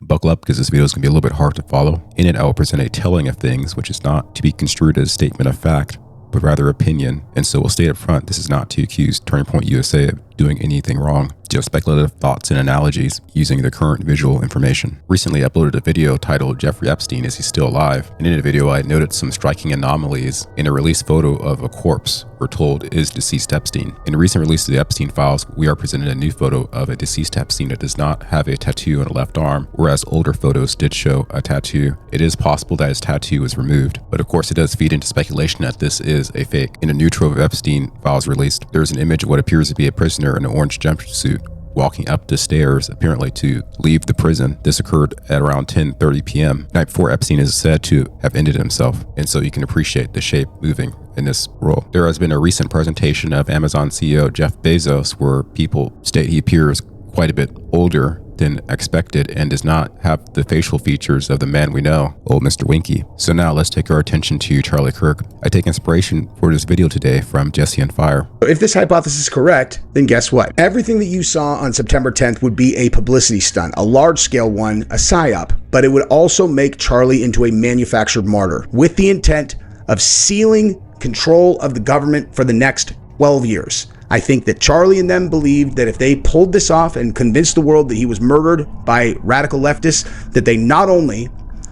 Buckle up because this video is going to be a little bit hard to follow. In it, I will present a telling of things, which is not to be construed as a statement of fact, but rather opinion. And so we'll state up front, this is not to accuse Turning Point USA of doing anything wrong. Just speculative thoughts and analogies using the current visual information. Recently uploaded a video titled Jeffrey Epstein, Is He Still Alive? And in the video I noted some striking anomalies in a released photo of a corpse we're told is deceased Epstein. In a recent release of the Epstein files, we are presented a new photo of a deceased Epstein that does not have a tattoo on the left arm, whereas older photos did show a tattoo. It is possible that his tattoo was removed, but of course it does feed into speculation that this is a fake. In a new trove of Epstein files released, there is an image of what appears to be a prisoner in an orange jumpsuit walking up the stairs, apparently to leave the prison. This occurred at around 10:30 p.m. night before Epstein is said to have ended himself, and so you can appreciate the shape moving in this role. There has been a recent presentation of Amazon CEO Jeff Bezos where people state he appears quite a bit older than expected and does not have the facial features of the man we know, old Mr. Winky. So now let's take our attention to Charlie Kirk. I take inspiration for this video today from Jesse on Fire. If this hypothesis is correct, then guess what? Everything that you saw on September 10th would be a publicity stunt, a large-scale one, a psyop, but it would also make Charlie into a manufactured martyr with the intent of sealing control of the government for the next 12 years. I think that Charlie and them believed that if they pulled this off and convinced the world that he was murdered by radical leftists, that they not only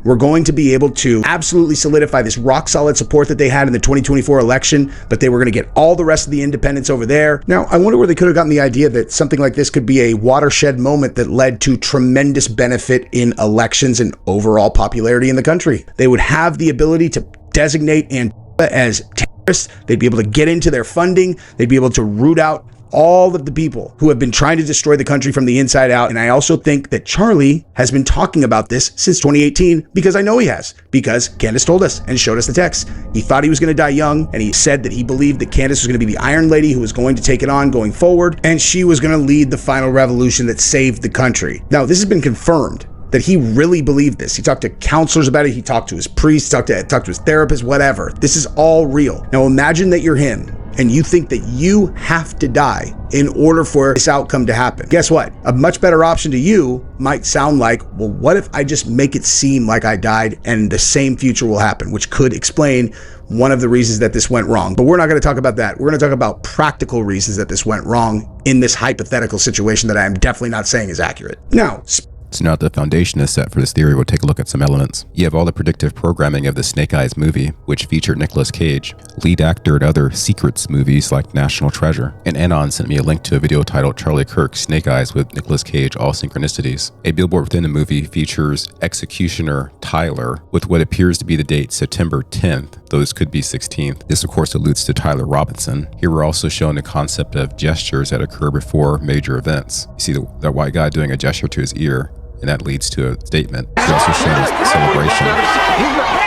were going to be able to absolutely solidify this rock solid support that they had in the 2024 election, but they were going to get all the rest of the independents over there. Now, I wonder where they could have gotten the idea that something like this could be a watershed moment that led to tremendous benefit in elections and overall popularity in the country. They would have the ability to designate Antifa as they'd be able to get into their funding. They'd be able to root out all of the people who have been trying to destroy the country from the inside out. And I also think that Charlie has been talking about this since 2018 because I know he has, because Candace told us and showed us the text. He thought he was going to die young, and he said that he believed that Candace was going to be the Iron Lady who was going to take it on going forward, and she was going to lead the final revolution that saved the country. Now, this has been confirmed that he really believed this. He talked to counselors about it. He talked to his priest, talked to his therapist, whatever. This is all real. Now imagine that you're him and you think that you have to die in order for this outcome to happen. Guess what? A much better option to you might sound like, well, what if I just make it seem like I died and the same future will happen, which could explain one of the reasons that this went wrong. But we're not going to talk about that. We're going to talk about practical reasons that this went wrong in this hypothetical situation that I am definitely not saying is accurate. Now, so now that the foundation is set for this theory, we'll take a look at some elements. You have all the predictive programming of the Snake Eyes movie, which featured Nicolas Cage, lead actor in other Secrets movies like National Treasure. And Anon sent me a link to a video titled Charlie Kirk, Snake Eyes with Nicolas Cage, All Synchronicities. A billboard within the movie features Executioner Tyler with what appears to be the date September 10th, though this could be 16th. This of course alludes to Tyler Robinson. Here we're also shown the concept of gestures that occur before major events. You see that white guy doing a gesture to his ear, and that leads to a statement. It also shows celebration,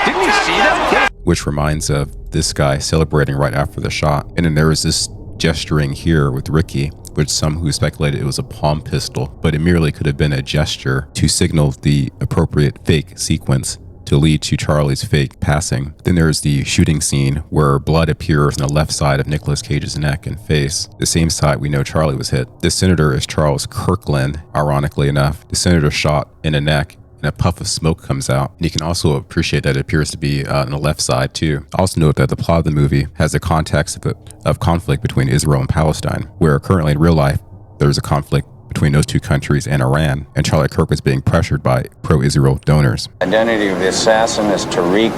Didn't you see that? which reminds of this guy celebrating right after the shot. And then there is this gesturing here with Ricky, which some who speculated it was a palm pistol, but it merely could have been a gesture to signal the appropriate fake sequence to lead to Charlie's fake passing. Then there's the shooting scene where blood appears on the left side of Nicolas Cage's neck and face, the same side we know Charlie was hit. This senator is Charles Kirkland, ironically enough. The senator shot in the neck and a puff of smoke comes out. And you can also appreciate that it appears to be on the left side too. Also note that the plot of the movie has the context of conflict between Israel and Palestine, where currently in real life, there's a conflict between those two countries and Iran, and Charlie Kirk was being pressured by pro-Israel donors. Identity of the assassin is Tariq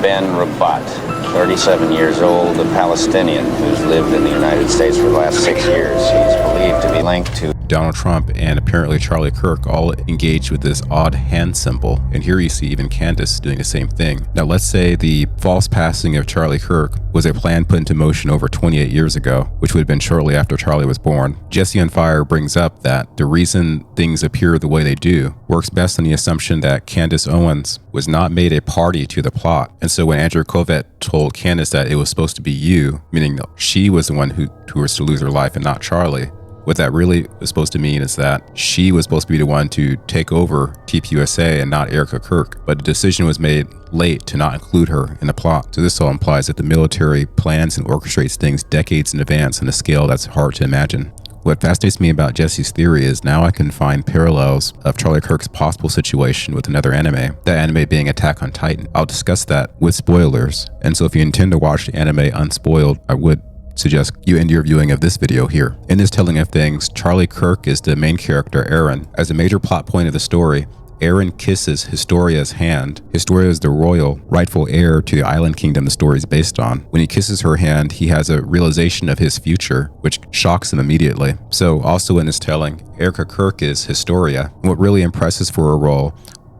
Ben Rabat, 37 years old, a Palestinian who's lived in the United States for the last 6 years. He's believed to be linked to Donald Trump and apparently Charlie Kirk all engaged with this odd hand symbol, and here you see even Candace doing the same thing. Now let's say the false passing of Charlie Kirk was a plan put into motion over 28 years ago, which would have been shortly after Charlie was born. Jesse on Fire brings up that the reason things appear the way they do works best on the assumption that Candace Owens was not made a party to the plot. And so when Andrew Covet told Candace that it was supposed to be you, meaning that she was the one who was to lose her life and not Charlie, what that really was supposed to mean is that she was supposed to be the one to take over TPUSA and not Erika Kirk, but the decision was made late to not include her in the plot. So this all implies that the military plans and orchestrates things decades in advance on a scale that's hard to imagine. What fascinates me about Jesse's theory is now I can find parallels of Charlie Kirk's possible situation with another anime, that anime being Attack on Titan. I'll discuss that with spoilers, and so if you intend to watch the anime unspoiled, I would suggest you end your viewing of this video here. In this telling of things, Charlie Kirk is the main character, Eren. As a major plot point of the story, Eren kisses Historia's hand. Historia is the royal, rightful heir to the island kingdom the story is based on. When he kisses her hand, he has a realization of his future, which shocks him immediately. So, also in this telling, Erika Kirk is Historia. What really impresses for her role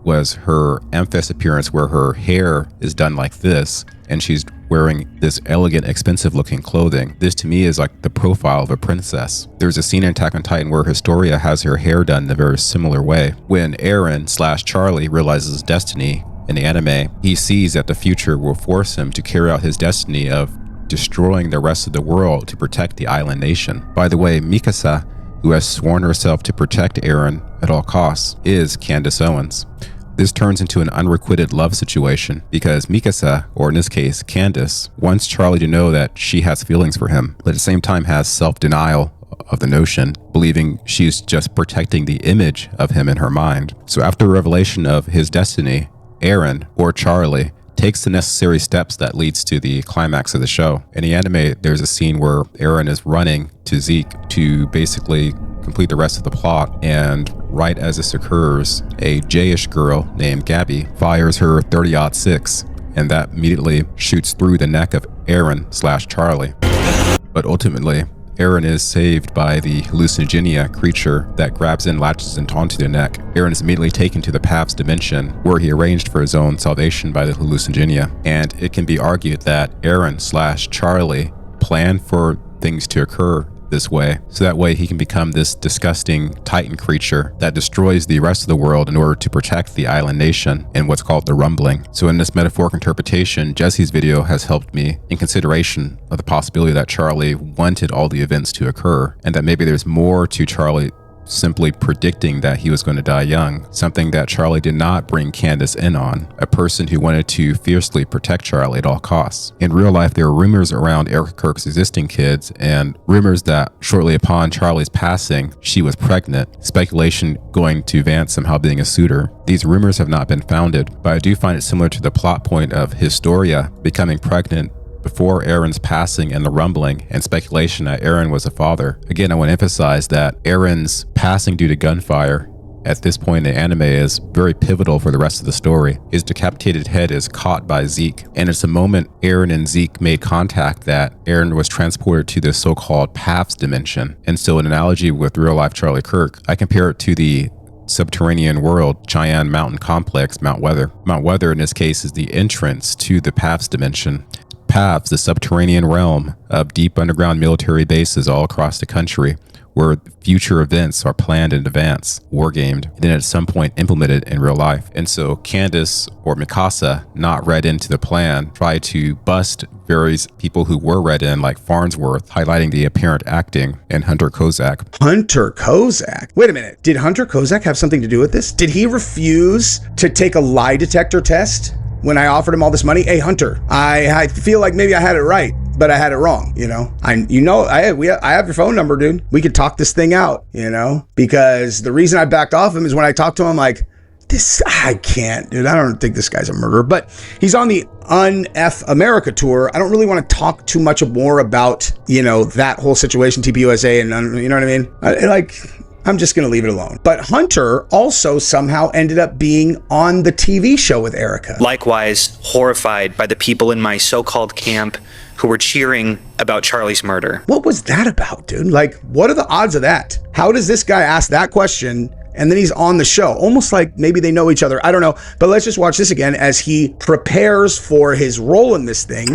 was her Amethyst appearance, where her hair is done like this, and she's wearing this elegant, expensive looking clothing. This to me is like the profile of a princess. There's a scene in Attack on Titan where Historia has her hair done in a very similar way. When Eren/Charlie realizes his destiny in the anime, he sees that the future will force him to carry out his destiny of destroying the rest of the world to protect the island nation. By the way, Mikasa, who has sworn herself to protect Eren at all costs, is Candace Owens. This turns into an unrequited love situation because Mikasa, or in this case, Candace, wants Charlie to know that she has feelings for him, but at the same time has self-denial of the notion, believing she's just protecting the image of him in her mind. So after the revelation of his destiny, Eren, or Charlie, takes the necessary steps that leads to the climax of the show. In the anime, there's a scene where Eren is running to Zeke to basically complete the rest of the plot, and right as this occurs, a J-ish girl named Gabby fires her 30-06, and that immediately shoots through the neck of Eren/Charlie. But ultimately, Eren is saved by the hallucinogenia creature that grabs and latches onto their neck. Eren is immediately taken to the Paths dimension, where he arranged for his own salvation by the hallucinogenia. And it can be argued that Eren/Charlie planned for things to occur this way, so that way he can become this disgusting Titan creature that destroys the rest of the world in order to protect the island nation in what's called the rumbling. So in this metaphoric interpretation, Jesse's video has helped me in consideration of the possibility that Charlie wanted all the events to occur, and that maybe there's more to Charlie simply predicting that he was going to die young, something that Charlie did not bring Candace in on, a person who wanted to fiercely protect Charlie at all costs. In real life, there were rumors around Erika Kirk's existing kids, and rumors that shortly upon Charlie's passing, she was pregnant, speculation going to Vance somehow being a suitor. These rumors have not been founded, but I do find it similar to the plot point of Historia becoming pregnant before Eren's passing and the rumbling and speculation that Eren was a father. Again, I want to emphasize that Eren's passing due to gunfire at this point in the anime is very pivotal for the rest of the story. His decapitated head is caught by Zeke, and it's a moment Eren and Zeke made contact that Eren was transported to the so-called Paths dimension. And so an analogy with real-life Charlie Kirk, I compare it to the subterranean world, Cheyenne Mountain Complex, Mount Weather. Mount Weather in this case is the entrance to the Paths dimension. Paths, the subterranean realm of deep underground military bases all across the country, where future events are planned in advance, wargamed, and then at some point implemented in real life. And so Candace, or Mikasa, not read into the plan, tried to bust various people who were read in, like Farnsworth, highlighting the apparent acting, and Hunter Kozak. Hunter Kozak? Wait a minute. Did Hunter Kozak have something to do with this? Did he refuse to take a lie detector test when I offered him all this money? Hey, Hunter, I feel like maybe I had it right, but I had it wrong. I have your phone number, dude. We could talk this thing out, because the reason I backed off him is when I talked to him, like, I can't, dude. I don't think this guy's a murderer, but he's on the Un-F America tour. I don't really want to talk too much more about, that whole situation, TPUSA, and you know what I mean? I'm just going to leave it alone. But Hunter also somehow ended up being on the TV show with Erika. Likewise, horrified by the people in my so-called camp who were cheering about Charlie's murder. What was that about, dude? What are the odds of that? How does this guy ask that question and then he's on the show? Almost like maybe they know each other. I don't know. But let's just watch this again as he prepares for his role in this thing.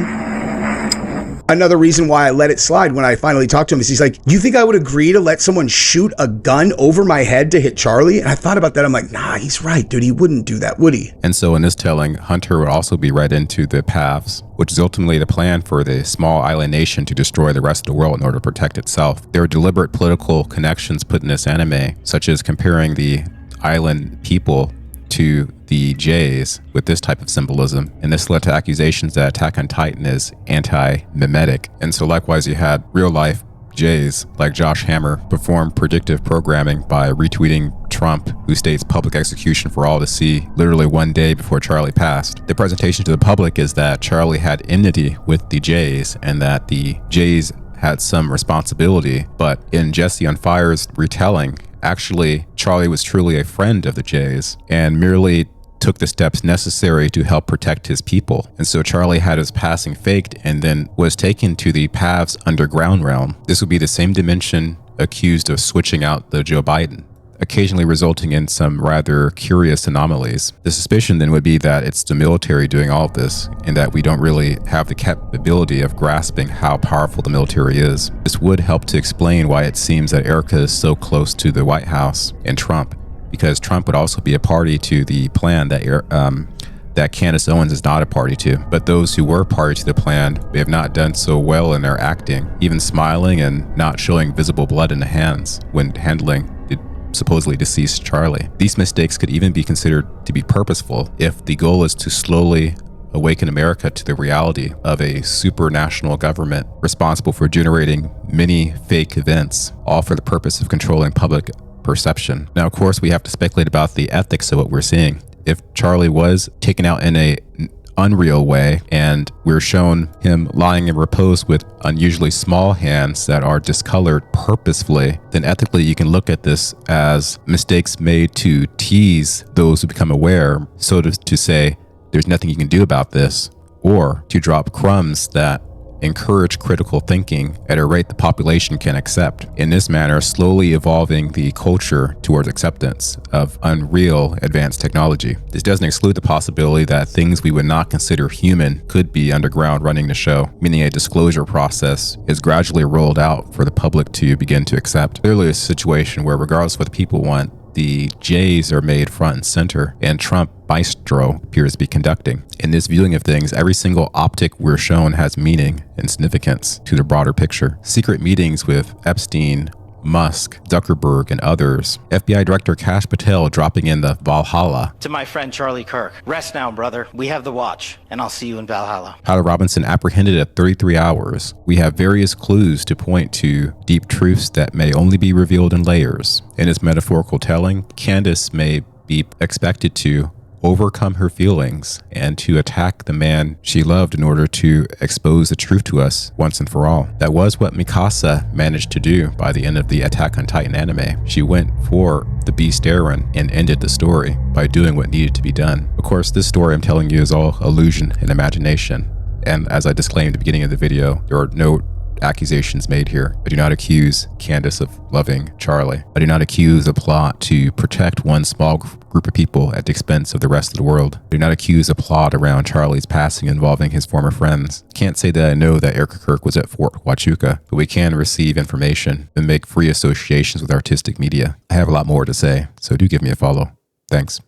Another reason why I let it slide when I finally talked to him is he's like, you think I would agree to let someone shoot a gun over my head to hit Charlie? And I thought about that. I'm like, nah, he's right, dude. He wouldn't do that, would he? And so in this telling, Hunter would also be read into the Paths, which is ultimately the plan for the small island nation to destroy the rest of the world in order to protect itself. There are deliberate political connections put in this anime, such as comparing the island people to the Jays with this type of symbolism, and this led to accusations that Attack on Titan is anti-mimetic. And so likewise, you had real life Jays, like Josh Hammer, perform predictive programming by retweeting Trump, who states public execution for all to see literally one day before Charlie passed. The presentation to the public is that Charlie had enmity with the Jays and that the Jays had some responsibility, but in Jesse on Fire's retelling, actually, Charlie was truly a friend of the Jays and merely took the steps necessary to help protect his people. And so Charlie had his passing faked and then was taken to the PAV's underground realm. This would be the same dimension accused of switching out the Joe Biden, occasionally resulting in some rather curious anomalies. The suspicion then would be that it's the military doing all of this and that we don't really have the capability of grasping how powerful the military is. This would help to explain why it seems that Erika is so close to the White House and Trump, because Trump would also be a party to the plan that Candace Owens is not a party to. But those who were party to the plan may have not done so well in their acting, even smiling and not showing visible blood in the hands when handling the supposedly deceased Charlie. These mistakes could even be considered to be purposeful if the goal is to slowly awaken America to the reality of a supranational government responsible for generating many fake events, all for the purpose of controlling public perception. Now, of course, we have to speculate about the ethics of what we're seeing. If Charlie was taken out in a unreal way and we're shown him lying in repose with unusually small hands that are discolored purposefully, then ethically you can look at this as mistakes made to tease those who become aware, so to say there's nothing you can do about this, or to drop crumbs that encourage critical thinking at a rate the population can accept. In this manner, slowly evolving the culture towards acceptance of unreal advanced technology. This doesn't exclude the possibility that things we would not consider human could be underground running the show, meaning a disclosure process is gradually rolled out for the public to begin to accept. Clearly a situation where regardless of what the people want, the Jays are made front and center, and Trump Maestro appears to be conducting. In this viewing of things, every single optic we're shown has meaning and significance to the broader picture. Secret meetings with Epstein, Musk, Zuckerberg, and others. FBI Director Kash Patel dropping in the Valhalla. To my friend Charlie Kirk, rest now, brother. We have the watch, and I'll see you in Valhalla. Tyler Robinson apprehended at 33 hours. We have various clues to point to deep truths that may only be revealed in layers. In his metaphorical telling, Candace may be expected to overcome her feelings and to attack the man she loved in order to expose the truth to us once and for all. That was what Mikasa managed to do by the end of the Attack on Titan anime. She went for the Beast Eren and ended the story by doing what needed to be done. Of course, this story I'm telling you is all illusion and imagination. And as I disclaimed at the beginning of the video, there are no accusations made here. I do not accuse Candace of loving Charlie. I do not accuse the plot to protect one small group of people at the expense of the rest of the world. I do not accuse a plot around Charlie's passing involving his former friends. Can't say that I know that Erika Kirk was at Fort Huachuca, but we can receive information and make free associations with artistic media. I have a lot more to say, so do give me a follow. Thanks.